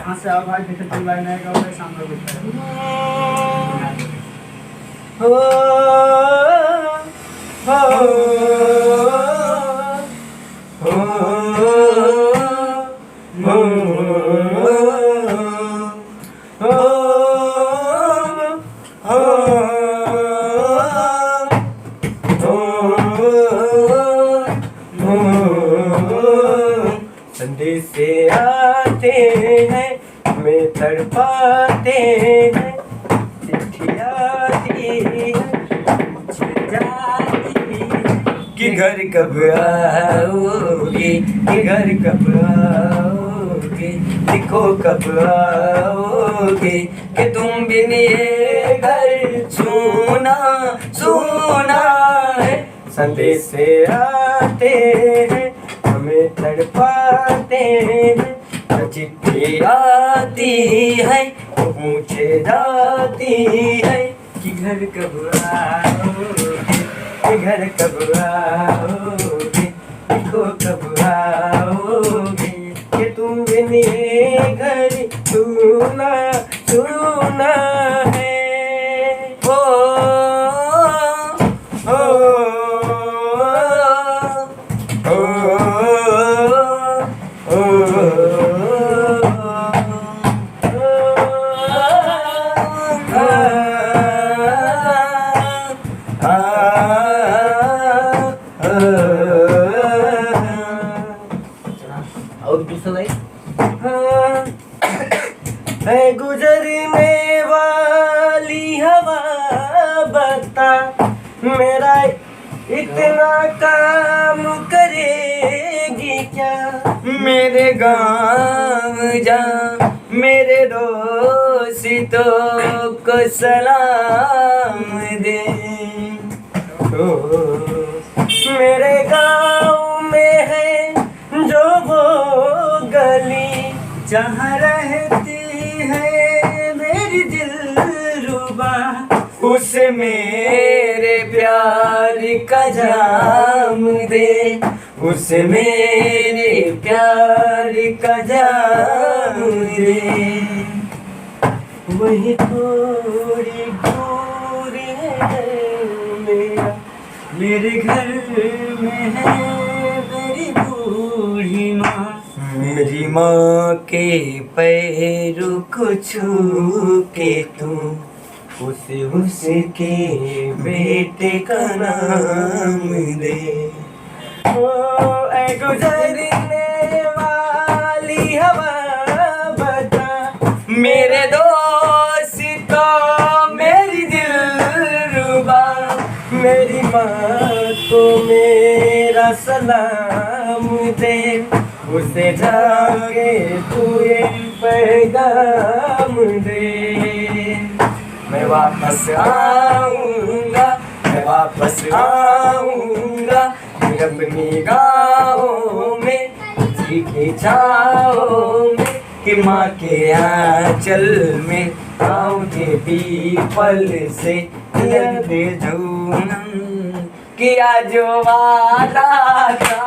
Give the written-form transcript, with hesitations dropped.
यहाँ से आओ भाई, जैसे चिल्लाए नहीं गाओ भाई, सामने बैठा हो संदेश से आते हैं, हमें तड़पाते हैं, चिट्ठी आती है, मुझे जाती है कि घर कब आओगे, कि घर कब आओगे, लिखो कब आओगे, कि तुम बिन ये घर सुना सुना है। संदेश से आते हैं, हमें तड़पाते हैं, चिट्ठी आती है, पूछे जाती है कि घर कब आओगे, कि घर कब आओगे, लिखो कब आओगे, कि तुम बिन ये घर सुना सुना है। ओ और दूसरा है गुजरने वाली हवा बता, मेरा इतना काम करेगी क्या, मेरे गाँव जा मेरे दोस्तों को सलाम दे। मेरे गाँव में है जो वो गली, जहाँ रहती है मेरी दिलरुबा, उसे मेरे प्यार का जाम दे, उसे मेरे प्यार का जाम दे। वही थोड़ी दूर है मेरा, मेरे घर में है मेरी बूढ़ी माँ, मेरी माँ के पैरों को छू के तू उसके बेटे का नाम दे। ओ ऐ गुजरने वाली हवा बता, मेरे दोस्तों मेरी दिलरुबा, मेरी माँ को मेरा सलाम दे, उसे जाके तू ये पैगाम दे। मैं वापस आऊँगा, मैं वापस आऊँगा, अपनी गाँव में जी के छाँव में, कि माँ के आँचल में गाँव के पीपल से याद जूनम किया जो वादा था।